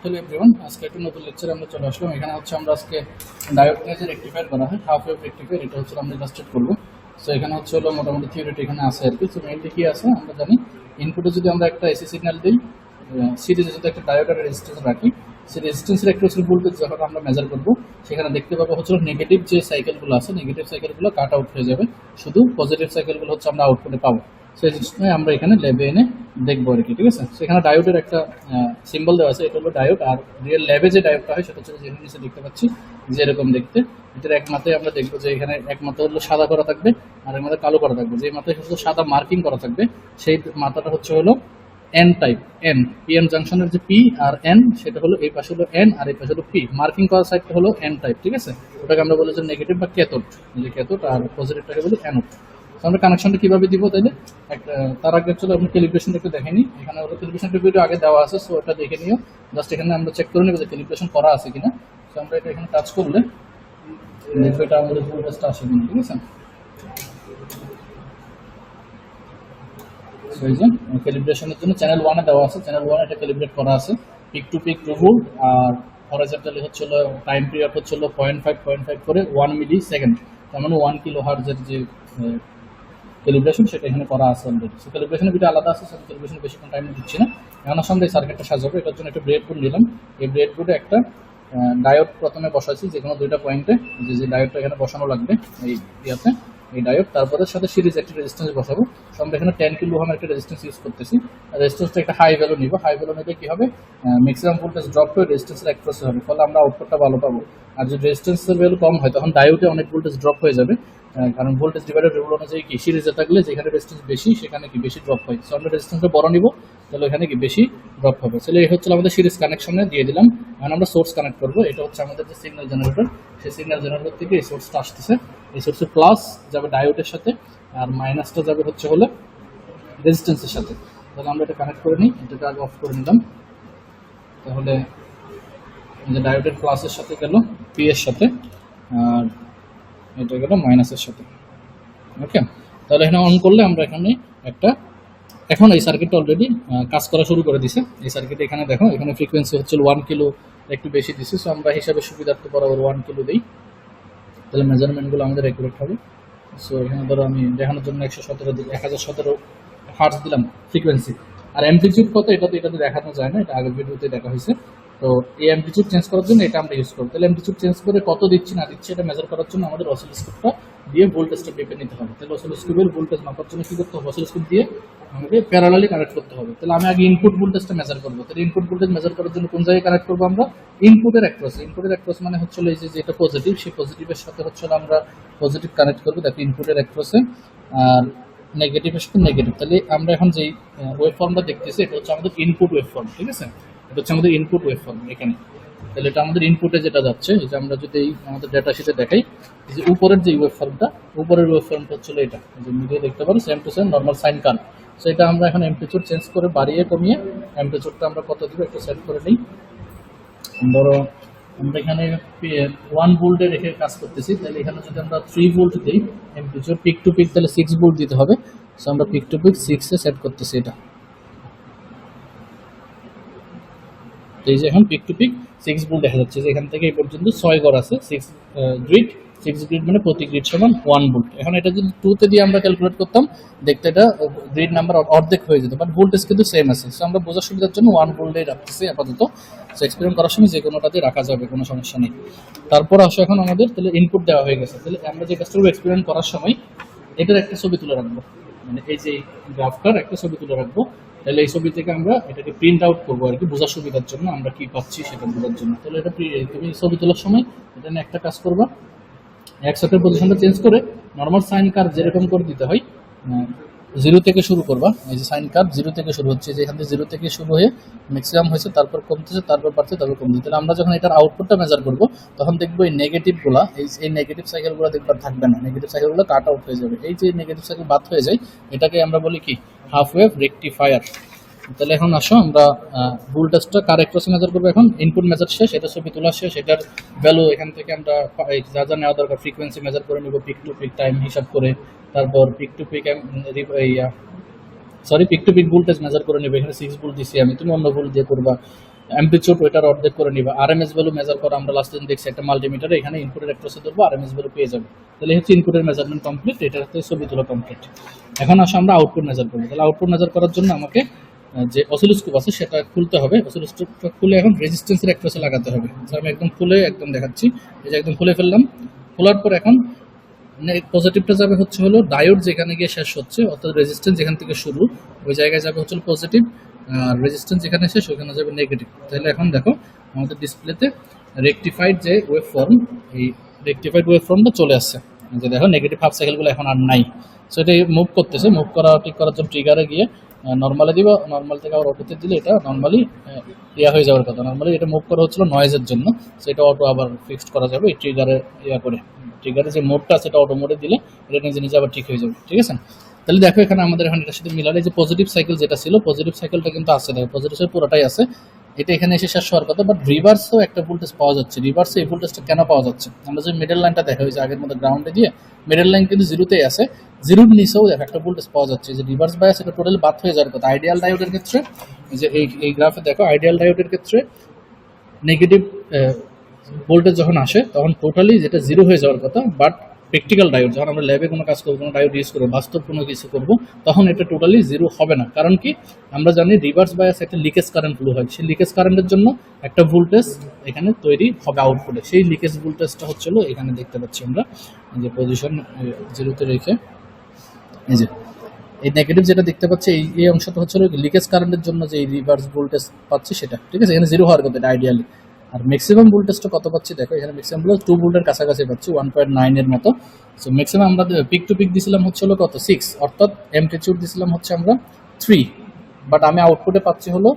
Hello everyone, আজকে একটা নতুন লেকচারে আমরা চলে আসলাম। এখানে হচ্ছে আমরা আজকে ডায়োড নিয়ে যে রেকটিফায়ার করা হয়, হাফ ওয়েভ রেকটিফায়ার, এটা হচ্ছে আমরা ইলাস্ট্রেট করবো। সো এখানে হচ্ছে হলো মোটামুটি থিওরিটি এখানে আছে আর কি। সো মেইনলি কি আছে আমরা জানি, ইনপুটে যদি আমরা একটা এসি সিগন্যাল দিই, সিরিজে যদি একটা ডায়োড আর রেজিস্ট্যান্স রাখি, সেই রেজিস্ট্যান্সের একটা হচ্ছে ভোল্টেজ যখন আমরা মেজার করবো, সেখানে দেখতে পাবো হচ্ছে নেগেটিভ যে সাইকেলগুলো আছে, নেগেটিভ সাইকেলগুলো কাট আউট হয়ে যাবে, শুধু পজিটিভ সাইকেলগুলো হচ্ছে আমরা আউটপুটে পাবো। সেই জিনিসটা আমরা এখানে ল্যাবে এনে দেখবো আর কি, ঠিক আছে। সেখানে ডায়োডের একটা সিম্বল দেওয়া আছে, এটা হলো ডায়োড। আর রিয়েল ল্যাবে যে ডায়োডটা হয় সেটা হচ্ছে যে নিচে দেখতে পাচ্ছি যে এরকম দেখতে। এটার এক মাথায় আমরা দেখবো যে এখানে এক মাথা হলো সাদা করা থাকবে আর এক মাথায় কালো করা থাকবে। যে মাথায় হচ্ছে সাদা মার্কিং করা থাকবে সেই মাথাটা হচ্ছে হলো এন টাইপ, এন পিএন জাংশনের যে পি আর এন, সেটা হলো এই পাশে হলো এন আর এই পাশে হলো পি। মার্কিং করা সাইডটা হলো এন টাইপ, ঠিক আছে। ওটাকে আমরা বলি যে নেগেটিভ বা ক্যাথোড, যে ক্যাথোড, আর পজিটিভটাকে বলি অ্যানোড। আমরা কানেকশনটা কিভাবে দিব তাইলে একটা, তার আগে চলো আমরা ক্যালিব্রেশনটা একটু দেখে নিই। এখানে হলো ক্যালিব্রেশনটা ভিডিও আগে দেওয়া আছে, সো ওটা দেখে নিও। জাস্ট এখানে আমরা চেক করে নেব যে ক্যালিব্রেশন করা আছে কিনা। সো আমরা এটা এখানে টাচ করলে দেখবো এটা আমাদের ভোল্টেজটা আসে কিনা, ঠিক আছে। সো এই যে ক্যালিব্রেশনের জন্য চ্যানেল 1 এ দেওয়া আছে, চ্যানেল 1 এটা ক্যালিব্রেট করা আছে। Pick to pick 2 volt, R horizontally হচ্ছে হলো টাইম পিরিয়ড হচ্ছে হলো 0.5 করে 1 মিলি সেকেন্ড, তার মানে 1 কিলো হার্টজের যে ক্যালিব্রেশন সেটা এখানে করা আছে অলরেডি। সো ক্যালিব্রেশনের ভিডিও আলাদা আছে, সো ক্যালিব্রেশন বেশিক্ষণ টাইম দিচ্ছি না। এখন আসলে এই সার্কিটটা সাজাবো, এটার জন্য একটা ব্রেড বোর্ড নিলাম। এই ব্রেড বোর্ডে একটা ডায়োড প্রথমে বসাইছি, যে কোনো দুইটা পয়েন্টে যে ডায়োডটা এখানে বসানো লাগবে এই ইয়াতে, এই ডায়োড। তারপরে সাথে সিরিজ একটা রেজিস্ট্যান্স বসাবো। সো আমরা এখানে 10 কিলো ওহম একটা রেজিস্ট্যান্স ইউজ করতেছি। রেজিস্ট্যান্সটা একটা হাই ভ্যালু নিব। হাই ভ্যালু নিলে কি হবে, ম্যাক্সিমাম ভোল্টেজ ড্রপ করে রেজিস্ট্যান্সের অ্যাক্রসে হবে, ফলে আমরা আউটপুটটা ভালো পাবো। আর যদি রেজিস্ট্যান্সের ভ্যালু কম হয় তখন ডায়োডে অনেক ভোল্টেজ ড্রপ হয়ে যাবে, কারণ ভোল্টেজ ডিভাইডার রুল অনুযায়ী কি সিরিজে থাকলে যেখানে রেজিস্ট্যান্স বেশি সেখানে কি বেশি ড্রপ হয়। সো আমরা রেজিস্ট্যান্সটা বড় নিব, তাহলে এখানে কি বেশি ড্রপ হবে। তাহলে এই হচ্ছে আমাদের সিরিজ কানেকশনে দিয়ে দিলাম। এখন আমরা সোর্স কানেক্ট করবো। এটা হচ্ছে আমাদের যে সিগন্যাল জেনারেটর, সেই সিগন্যাল জেনারেটর থেকে এই সোর্সটা আসতেছে। এই সোর্সে প্লাস যাবে ডায়োডের সাথে, আর মাইনাসটা যাবে হচ্ছে হলো রেজিস্ট্যান্সের সাথে। তাহলে আমরা এটা কানেক্ট করে নিই, এটাকে আগে অফ করে নিলাম। তাহলে যে ডায়োডের প্লাসের সাথে গেল পি এর সাথে, আর এটা গেল মাইনাসের সাথে। ওকে, তাহলে এখানে অন করলে আমরা এখানে একটা, এখন এই সার্কিটটা অলরেডি কাজ করা শুরু করে দিছে। এই সার্কিটে এখানে দেখো, এখানে ফ্রিকোয়েন্সি হচ্ছে 1 কিলো, একটু বেশি দিছে। সো আমরা হিসাবে সুবিধার্থে বরাবর 1 কিলো দিই, তাহলে মেজারমেন্টগুলো আমাদের অ্যাকুরেট হবে। সো এখানে ধরো আমি দেখানোর জন্য 1017 হার্টজ দিলাম ফ্রিকোয়েন্সি। আর অ্যামপ্লিটিউড কত এটা তো এটাতে দেখানো যায় না, এটা আগের ভিডিওতে দেখা হয়েছে। তো এই অ্যামপ্লিটিউড চেঞ্জ করার জন্য এটা আমরা ইউজ করব। তাহলে অ্যামপ্লিটিউড চেঞ্জ করে কত দিচ্ছি না দিচ্ছি এটা মেজার করার জন্য আমাদের অসিলোস্কোপটা দিয়ে ভোল্টেজটা মেপে নিতে হবে। তাহলে অসিলোস্কোপের ভোল্টেজ মাপার জন্য কী করতে হবে, অসিলোস্কোপ দিয়ে আমাদের প্যারালালি কানেক্ট করতে হবে। তাহলে আমি আগে ইনপুট ভোল্টেজটা মেজার করবো। তাহলে ইনপুট ভোল্টেজ মেজার করার জন্য কোন জায়গায় কানেক্ট করবো আমরা, ইনপুটের অ্যাক্রস। ইনপুটের অ্যাক্রস মানে হচ্ছে এই যে যেটা পজিটিভ, সেই পজিটিভের সাথে হচ্ছে আমরা পজিটিভ কানেক্ট করবো, দেখো ইনপুটের অ্যাক্রসে, আর নেগেটিভের সাথে নেগেটিভ। তাহলে আমরা এখন যেই ওয়েভ ফর্মটা দেখতেছি এটা হচ্ছে আমাদের ইনপুট ওয়েভ ফর্ম, ঠিক আছে। এটা হচ্ছে আমাদের ইনপুট ওয়েভ ফর্ম এখানে। তাহলে এটা আমাদের ইনপুটে যেটা যাচ্ছে, এই যে আমরা যদি আমাদের ডেটা শিটে দেখাই, এই যে উপরের যে ওয়েভ ফর্মটা, উপরের ওয়েভ ফর্মটা হচ্ছে এটা, যে মিডিয়ে দেখতে পারো same to same normal sine curve. So এটা আমরা এখন অ্যাম্পলিটিউড চেঞ্জ করে বাড়িয়ে কমিয়ে অ্যাম্পলিটিউডটা আমরা কত দিব একটু সেট করে নিই। ধরো আমরা এখানে 1 ভোল্টে রেখে কাজ করতেছি, তাহলে এখানে যদি আমরা 3 ভোল্ট দিই অ্যাম্পলিটিউড, পিক টু পিক তাহলে 6 ভোল্ট দিতে হবে। সো আমরা pick to pick 6 A set করতেছি এটা। এই যে এখন পিক টু পিক 6 ভোল্ট দেখা যাচ্ছে, যে এখান থেকে এই পর্যন্ত 6 ঘর আছে, 6 গ্রিড, 6 গ্রিড মানে প্রতি গ্রিড সমান 1 ভোল্ট। এখন এটা যদি 2 তে দিয়ে আমরা ক্যালকুলেট করতাম, দেখতে এটা গ্রিড নাম্বার অর্ধেক হয়ে যেত, বাট ভোল্টেজ কিন্তু সেম আছে। সো আমরা বোঝার সুবিধার জন্য 1 ভোল্টে রাখতেছি আপাতত। সো এক্সপেরিমেন্ট করার সময় যে কোনোটাতে রাখা যাবে, কোনো সমস্যা নেই। তারপর আসো এখন আমাদের তাহলে ইনপুট দেওয়া হয়ে গেছে। তাহলে আমরা যে কাজটা এক্সপেরিমেন্ট করার সময় এটার একটা ছবি তুলে রাখবো, মানে এই যে গ্রাফটার একটা ছবি তুলে রাখবো। তাহলে এই ছবি থেকে আমরা এটাকে প্রিন্ট আউট করবো আর কি, বোঝার সুবিধার জন্য, আমরা কি পাচ্ছি সেটা বোঝার জন্য। তাহলে এটা তুমি ছবি তোলার সময় এটা নিয়ে একটা কাজ করবা, একসাথের পজিশনটা চেঞ্জ করে নর্মাল সাইন কার্ভ যেরকম করে দিতে হয়, 0 থেকে শুরু করবা। এই যে সাইন কার্ভ 0 থেকে শুরু হচ্ছে, যে এখান থেকে 0 থেকে শুরু হয়ে ম্যাক্সিমাম হয়েছে, তারপর কমতেছে, তারপর বাড়ছে, তারপর কমতেছে। তাহলে আমরা যখন এটার আউটপুটটা মেজার করবো তখন দেখবো এই নেগেটিভগুলো, এই নেগেটিভ সাইকেলগুলো দেখবার থাকবে না, নেগেটিভ সাইকেলগুলো কাট আউট হয়ে যাবে। এই যে নেগেটিভ সাইকেল বাদ হয়ে যায়, এটাকে আমরা বলি কি হাফ ওয়েভ রেকটিফায়ার। তাহলে এখন আসো আমরা ভোল্টেজটা কারেক্ট মেজার করবো। এখন ইনপুট মেজার শেষ, এটা ছবি তোলা শেষ, এটার ভ্যালু এখান থেকে আমরা যা যা নেওয়া দরকার ফ্রিকোয়েন্সি মেজার করে নেব, পিক টু পিক টাইম হিসাব করে, তারপর peak to peak peak to peak voltage measure করে নেবে। এখানে 6 ভোল্ট দিচ্ছি আমি, তুমি অন্য ভোল্ট দিয়ে করবা। অ্যামপ্লিটিউড ওইটার অর্ধেক করে নিবা। আরএমএস ভ্যালু মেজার করা আমরা লাস্ট দিন দেখছি একটা মাল্টিমিটারে, এখানে ইনপুটের অ্যাক্রসে ধরবো, আরএমএস ভ্যালু পেয়ে যাবে। তাহলে হচ্ছে ইনপুটের মেজারমেন্ট কমপ্লিট, এটার হাতে ছবি তোলা কমপ্লিট। এখন আসো আমরা আউটপুট মেজার করবো। তাহলে আউটপুট মেজার করার জন্য আমাকে যে অসিলোস্কোপ আছে সেটা খুলতে হবে। অসিলোস্কোপটা খুলে এখন রেজিস্ট্যান্সের অ্যাক্রসে লাগাতে হবে। আমি একদম খুলে একদম দেখাচ্ছি, এই যে একদম খুলে ফেললাম। খোলার পর এখন পজিটিভটা যাবে হচ্ছে হলো ডায়োড যেখানে গিয়ে শেষ হচ্ছে, অর্থাৎ রেজিস্ট্যান্স যেখান থেকে শুরু ওই জায়গায় যাবে হচ্ছে পজিটিভ, আর রেজিস্ট্যান্স যেখানে শেষ ওখানে যাবে নেগেটিভ। তাহলে এখন দেখো আমাদের ডিসপ্লেতে রেকটিফাইড যে ওয়েভ ফর্ম, এই রেকটিফাইড ওয়েভ ফর্মটা চলে আসছে। যে দেখো নেগেটিভ হাফ সাইকেলগুলো এখন আর নাই। সো এটা মুভ করতেছে, মুভ করা ঠিক করার জন্য ট্রিগারে গিয়ে নর্মালে দিব, নর্মাল থেকে আবার অটোতে দিলে এটা নর্মালি ইয়া হয়ে যাওয়ার কথা। নর্মালি এটা মুভ করা হচ্ছিল নয়েজের জন্য, সেটা অটো আবার ফিক্সড করা যাবে এই ট্রিগারে ইয়া করে। ট্রিগারে যে মোডটা সেটা অটো মোডে দিলে এটা নিজে নিজে আবার ঠিক হয়ে যাবে, ঠিক আছে। তাহলে দেখো এখানে আমাদের এখন এটার সাথে মিলালে যে পজিটিভ সাইকেল যেটা ছিল, পজিটিভ সাইকেলটা কিন্তু আছে, দেখো পজিটিভ সাইকেল পুরোটাই আছে। এটা এখানে এসে শেষ হওয়ার কথা, বাট রিভার্সেও একটা ভোল্টেজ পাওয়া যাচ্ছে। রিভার্সে এই ভোল্টেজটা কেন পাওয়া যাচ্ছে? আমরা যে মিডল লাইনটা দেখা হয়েছে আগের মধ্যে গ্রাউন্ডে দিয়ে, মিডল লাইন কিন্তু জিরোতেই আছে, জিরোর নিচেও দেখো একটা ভোল্টেজ পাওয়া যাচ্ছে। যে রিভার্স বায়াস এটা টোটালি বাদ হয়ে যাওয়ার কথা। আইডিয়াল ডায়োডের ক্ষেত্রে যে এই গ্রাফে দেখো, আইডিয়াল ডায়োডের ক্ষেত্রে নেগেটিভ ভোল্টেজ যখন আসে তখন টোটালি যেটা জিরো হয়ে যাওয়ার কথা, বাট প্র্যাকটিক্যাল ডায়োড যখন আমরা ল্যাবে কোনো কাজ করবো, কোনো ডায়োড ইউজ করবো, বাস্তব কোনো কিছু করবো, তখন এটা টোটালি জিরো হবে না। কারণ কি, আমরা জানি রিভার্স বায়াস একটা লিকেজ কারেন্ট ফ্লো হয়, সেই লিকেজ কারেন্টের জন্য একটা ভোল্টেজ এখানে তৈরি হবে আউটপুটে। সেই লিকেজ ভোল্টেজটা হচ্ছিল এখানে দেখতে পাচ্ছি আমরা, যে পজিশন জিরোতে রেখে এই যে এই নেগেটিভ যেটা দেখতে পাচ্ছি, এই অংশটা হচ্ছে লিকেজ কারেন্টের জন্য যে রিভার্স ভোল্টেজ পাচ্ছি সেটা, ঠিক আছে। এখানে জিরো হওয়ার কথা এটা আইডিয়ালি। আর ম্যাক্সিমাম ভোল্টেজটা কত পাচ্ছি দেখো, এখানে ম্যাক্সিমাম ভোল্টেজ 2 ভোল্টের কাছাকাছি পাচ্ছি, 1.9 এর মতো। সো ম্যাক্সিমাম আমরা পিক টু পিক দিছিলাম হচ্ছে হলো কত 6, অর্থাৎ অ্যামপ্লিটিউড দিছিলাম হচ্ছে আমরা 3, বাট আমি আউটপুটে পাচ্ছি হলো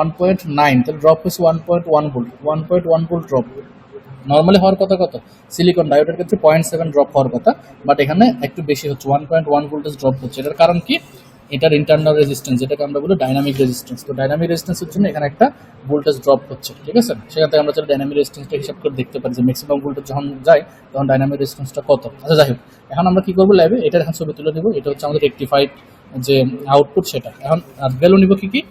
1.9, তাহলে ড্রপ হচ্ছে 1.1 ভোল্ট, 1.1 ভোল্ট ড্রপ। নর্মালি হওয়ার কথা কত, সিলিকন ডায়োডের ক্ষেত্রে 0.7 ড্রপ হওয়ার কথা, বাট এখানে একটু বেশি হচ্ছে, 1.1 ভোল্টেজ ড্রপ হচ্ছে। এটার কারণ কি, এটার ইন্টারনাল রেজিস্ট্যান্স যেটাকে আমরা বলি ডাইনামিক রেজিস্ট্যান্স। তো ডাইনামিক রেজিস্ট্যান্সের জন্য এখানে একটা ভোল্টেজ ড্রপ হচ্ছে, ঠিক আছে। সেখান থেকে আমরা ডাইনামিক রেজিস্ট্যান্সটা হিসাব করে দেখতে পারি যে ম্যাক্সিমাম ভোল্টেজ যখন যায় তখন ডাইনামিক রেজিস্ট্যান্সটা কত। আচ্ছা যাই হোক, এখন আমরা কি করবো ল্যাবে, এটার এখন ছবি তুলে দেবো। এটা হচ্ছে আমাদের রেকটিফাইড যে আউটপুট সেটা। এখন ভ্যালু নিব কি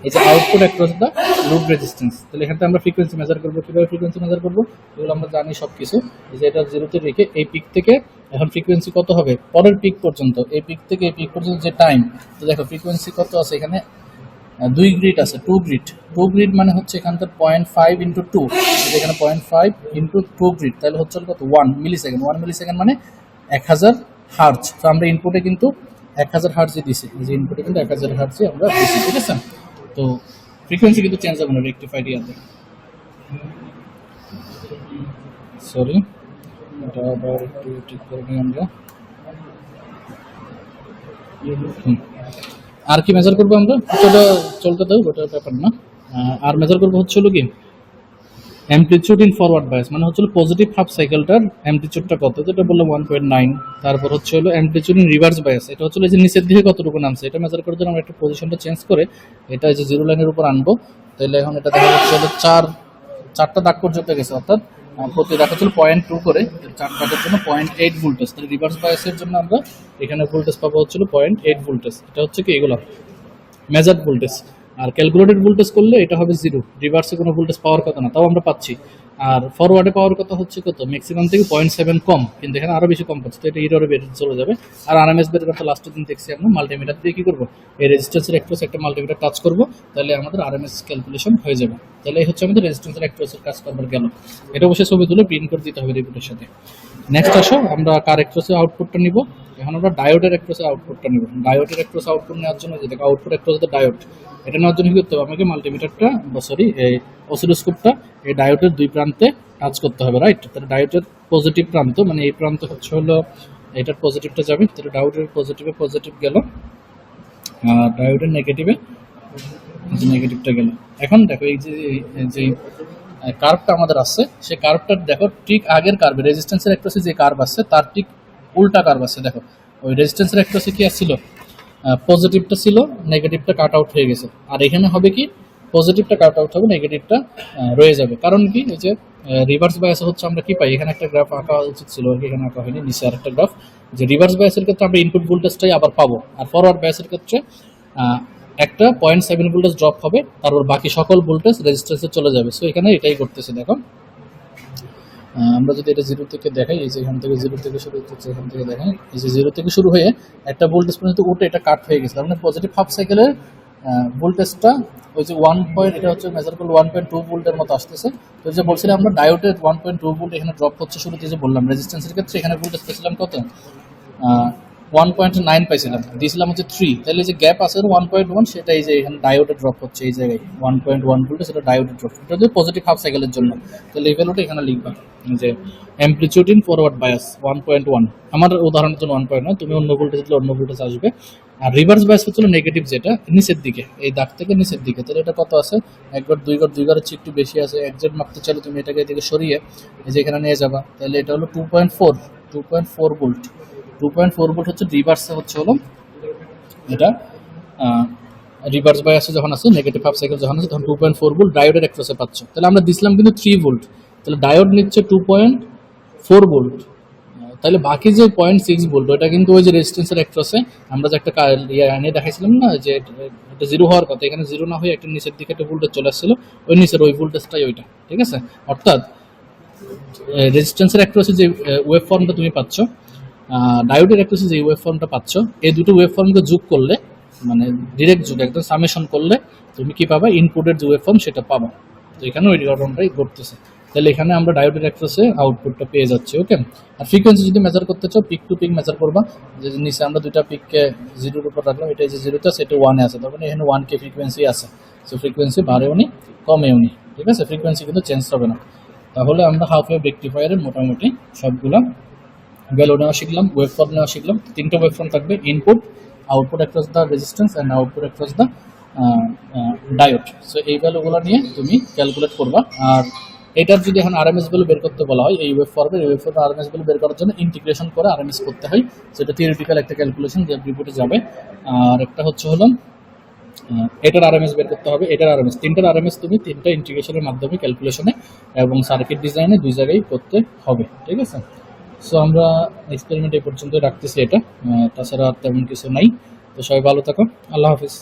এই যে output across the load resistance. তাহলে এখানে আমরা ফ্রিকোয়েন্সি মেজার করবো। কীভাবে ফ্রিকোয়েন্সি মেজার করবো এগুলো আমরা জানি সব কিছু। যে এটা জিরোতে রেখে এই পিক থেকে এখন ফ্রিকোয়েন্সি কত হবে পরের পিক পর্যন্ত, এই পিক থেকে এই পিক পর্যন্ত যে টাইম, তো দেখো ফ্রিকোয়েন্সি কত আছে এখানে, 2 গ্রিড আছে, 2 গ্রিড। 2 গ্রিড মানে হচ্ছে এখানকার 0.5 ইন্টু 2, এখানে 0.5 ইন্টু 2 গ্রিড, তাহলে হচ্ছে কত 1 মিলি সেকেন্ড। 1 মিলি সেকেন্ড মানে 1000 হার্জ। তো আমরা ইনপুটে কিন্তু 1000 হার্জই দিছি, যে ইনপুটে কিন্তু 1000 হার্জই আমরা দিছি, ঠিক আছে। তো ফ্রিকোয়েন্সি কিন্তু চেঞ্জ হবে না রেকটিফাইড ইয়াতে। সরি, এটা আবার একটু ঠিক করে নিই আমরা। আর কি মেজার করবো আমরা, ওটা চলতে দাও, ওটার ব্যাপার না। আর মেজার করবো হচ্ছে হলো কি অ্যামপ্লিটিউড ইন ফরওয়ার্ড বায়াস, মানে হচ্ছে পজিটিভ হাফ সাইকেলটার অ্যামপ্লিটিউডটা কত, যেটা বললাম 1.9। তারপর হচ্ছে হলো অ্যামপ্লিটিউড ইন রিভার্স বায়াস, এটা হচ্ছে যে নিচের দিকে কতটুকু নামছে, এটা মেজার করার জন্য আমরা একটু পজিশনটা চেঞ্জ করে এটা যে জিরো লাইনের উপর আনবো। তাহলে এখন এটা দেখা যাচ্ছে হলো চারটা দাগ পর্যন্ত গেছে, অর্থাৎ প্রতি দাগ হচ্ছে 0.2 করে, 4 দাগের জন্য 0.8 ভোল্টেজ। তাহলে রিভার্স বায়াসের জন্য আমরা এখানে ভোল্টেজ পাবো হচ্ছে 0.8 ভোল্টেজ। এটা হচ্ছে কি এগুলো মেজার্ড ভোল্টেজ। আর ক্যালকুলেটেড ভোল্টেজ করলে এটা হবে 0, রিভার্সে কোনো ভোল্টেজ পাওয়ার কথা না, তাও আমরা পাচ্ছি। আর ফরওয়ার্ডে পাওয়ার কথা হচ্ছে কত, ম্যাক্সিমাম থেকে 0.7 কম, কিন্তু এখানে আরও বেশি কম পাচ্ছে, তো এটা ইররে বেড়ে চলে যাবে। আর আরএমএস বের করতে লাস্টের দিন দেখছি আমরা মাল্টিমিটার দিয়ে কী করবো, এই রেজিস্ট্যান্সের অ্যাক্রস একটা মাল্টিমিটার টাচ করবো, তাহলে আমাদের আরএমএস ক্যালকুলেশন হয়ে যাবে। তাহলে এই হচ্ছে আমাদের রেজিস্ট্যান্সের অ্যাক্রসের কাজ করবার গেল। এটা অবশ্যই ছবি তুলে প্রিন্ট করে দিতে হবে রিপোর্টের সাথে। নেক্সট আসো আমরা কার অ্যাক্রসের আউটপুটটা নিব। এখন আমরা ডায়োডের অ্যাক্রসের আউটপুটটা নিব। ডায়োডের অ্যাক্রস আউটপুট নেওয়ার জন্য যে দেখো আউটপুট অ্যাক্রস দ্য ডায়োড, এটা নেওয়ার জন্য কি করতে হবে, আমাকে মাল্টিমিটারটা এই অসিলোস্কোপটা এই ডায়োডের দুই প্রান্তে টাচ করতে হবে, রাইট। তাহলে ডায়োডের পজিটিভ প্রান্ত, মানে এই প্রান্ত হচ্ছে হলো এটার পজিটিভটা যাবে, তাহলে ডায়োডের পজিটিভে পজিটিভ গেল, আর ডায়োডের নেগেটিভে নেগেটিভটা গেল। এখন দেখো এই যে কার্ভটা আমাদের আছে, সেই কার্ভটার দেখো ঠিক আগের কার্ভে রেজিস্ট্যান্সের অ্যাক্রসে যে কার্ভ আছে তার ঠিক উল্টা কার্ভ আছে। দেখো ওই রেজিস্ট্যান্সের অ্যাক্রসে কি আসছিল, পজিটিভটা ছিল, নেগেটিভটা কাট আউট হয়ে গেছে। আর এখানে হবে কি, পজিটিভটা কাট আউট হবে, নেগেটিভটা রয়ে যাবে। কারণ কি, এই যে রিভার্স বায়াসে হচ্ছে আমরা কি পাই, এখানে একটা গ্রাফ আঁকা উচিত ছিল, এখানে আঁকা হয়নি, নিচে আর একটা গ্রাফ। যে রিভার্স বায়াসের ক্ষেত্রে আমরা ইনপুট ভোল্টেজটাই আবার পাবো, আর ফরওয়ার্ড বায়াসের ক্ষেত্রে একটা 0.7 ভোল্টেজ ড্রপ হবে, তারপর বাকি সকল ভোল্টেজ রেজিস্ট্যান্সে চলে যাবে। সো এখানে এটাই করতেছে। দেখো আমরা যদি এটা 0 থেকে দেখাই, এই যে এখান থেকে 0 থেকে শুরু হচ্ছে, এখান থেকে দেখাই, এই যে 0 থেকে শুরু হয়ে একটা ভোল্টেজ পর্যন্ত উঠে এটা কাট হয়ে গেছে। তার মানে পজিটিভ হাফ সাইকেলের ভোল্টেজটা ওই যে 1 পয়েন্ট, এটা হচ্ছে মেজার করলে 1.2 ভোল্টের মতো আসতেছে। তো যে বলছিলাম আমরা ডায়োডের 1.2 ভোল্ট এখানে ড্রপ হচ্ছে শুরুতে, যে বললাম রেজিস্ট্যান্সের ক্ষেত্রে এখানে ভোল্টেজ পেয়েছিলাম কত, 1.9 পাইছিলাম, দিয়েছিলাম হচ্ছে 3। তাহলে যে গ্যাপ আছে 1.1, সেটা এই যে এখানে ডায়োডে ড্রপ হচ্ছে এই জায়গায় 1.1 ভোল্টে, সেটা ডায়োডে ড্রপ। এটা হচ্ছে পজিটিভ হাফ সাইকেলের জন্য। তাহলে এই ভ্যালুটা এখানে লিখবা যে অ্যামপ্লিটিউড ইন ফরওয়ার্ড বায়াস 1.1। আমার উদাহরণের জন্য 1.9, তুমি অন্য ভোল্টেজ দিলে অন্য ভোল্টেজ আসবে। আর রিভার্স বায়াস হচ্ছিল নেগেটিভ, যেটা নিচের দিকে, এই দাগ থেকে নিচের দিকে। তাহলে এটা কত আছে, 1 ঘর 2 ঘর 2 ঘরের চেয়ে একটু বেশি আছে। একজ্যাক্ট মাপতে চাইলে তুমি এটাকে এদিকে সরিয়ে এই যে এখানে নিয়ে যাবা। তাহলে এটা হলো 2.4 ভোল্ট। 2.4 ভোল্ট হচ্ছে রিভার্সে হচ্ছে হলো এটা রিভার্স বায়াসে যখন আছে, নেগেটিভ হাফ সাইকেল যখন আছে, তখন 2.4 ভোল্ট ডায়োডের অ্যাক্রসে পাচ্ছ। তাহলে আমরা দিছিলাম কিন্তু 3 ভোল্ট, তাহলে ডায়োড নিচ্ছে 2.4 ভোল্ট। তাহলে বাকি যে 0.6 ভোল্ট ওটা কিন্তু ওই যে রেজিস্ট্যান্সের অ্যাক্রসে আমরা যে একটা নিয়ে দেখাইছিলাম না, যে এটা 0 হওয়ার কথা, এখানে 0 না হয়ে একটা নিচের দিকে একটা ভোল্টেজ চলে আসছিল, ওই নিচের ওই ভোল্টেজটাই ওইটা। ঠিক আছে, অর্থাৎ রেজিস্ট্যান্সের অ্যাক্রসে যে ওয়েভ ফর্মটা তুমি পাচ্ছ, ডায়োডের অ্যাক্রসে যে ওয়েভ ফর্মটা পাচ্ছ, এই দুটো ওয়েভ ফর্মকে যোগ করলে, মানে ডিরেক্ট যোগ, একদম সামেশন করলে তুমি কি পাবা, ইনপুটের যে ওয়েভ ফর্ম সেটা পাবা। তো এখানে ওই ঘটনাটাই ঘটতেছে। তাহলে এখানে আমরা ডায়োডের অ্যাক্রসে আউটপুটটা পেয়ে যাচ্ছি। ওকে, আর ফ্রিকোয়েন্সি যদি মেজার করতে চাও, পিক টু পিক মেজার করবা। যে নিচে আমরা দুইটা পিককে 0-র উপর রাখলাম, এটা যে 0-তে আছে, এটা 1-এ আছে, তখন এখানে 1K ফ্রিকোয়েন্সি আছে। সো ফ্রিকোয়েন্সি বাড়েও নি কমেও নি, ঠিক আছে, ফ্রিকোয়েন্সি কিন্তু চেঞ্জ হবে না। তাহলে আমরা হাফ ওয়েভ রেকটিফায়ারের মোটামুটি সবগুলো ভ্যালু নেওয়া শিখলাম, ওয়েভ ফর্ম নেওয়া শিখলাম। 3টা ওয়েভ ফর্ম থাকবে, input, output across the resistance and output across the diode. So এই ভ্যালুগুলো নিয়ে তুমি ক্যালকুলেট করবা। আর এটার যদি এখন আরএমএস ভ্যালু বের করতে বলা হয়, এই ওয়েভ ফর্মের আরএমএস ভ্যালু বের করার জন্য ইন্টিগ্রেশন করে আরএমএস করতে হয়। সেটা থিওরিটিক্যাল একটা ক্যালকুলেশন, যে রিপোর্টে যাবে। আর একটা হচ্ছে হলো এটার আরএমএস বের করতে হবে, এটার আরএমএস, 3টার আরএমএস তুমি 3টা ইন্টিগ্রেশনের মাধ্যমে ক্যালকুলেশনে এবং সার্কিট ডিজাইনে 2 জায়গায় করতে হবে। ঠিক আছে, সো আমরা এক্সপেরিমেন্ট এই পর্যন্তই রাখতেছি এটা, তাছাড়া তেমন কিছু নাই। তো সবাই ভালো থাকো, আল্লাহ হাফিজ।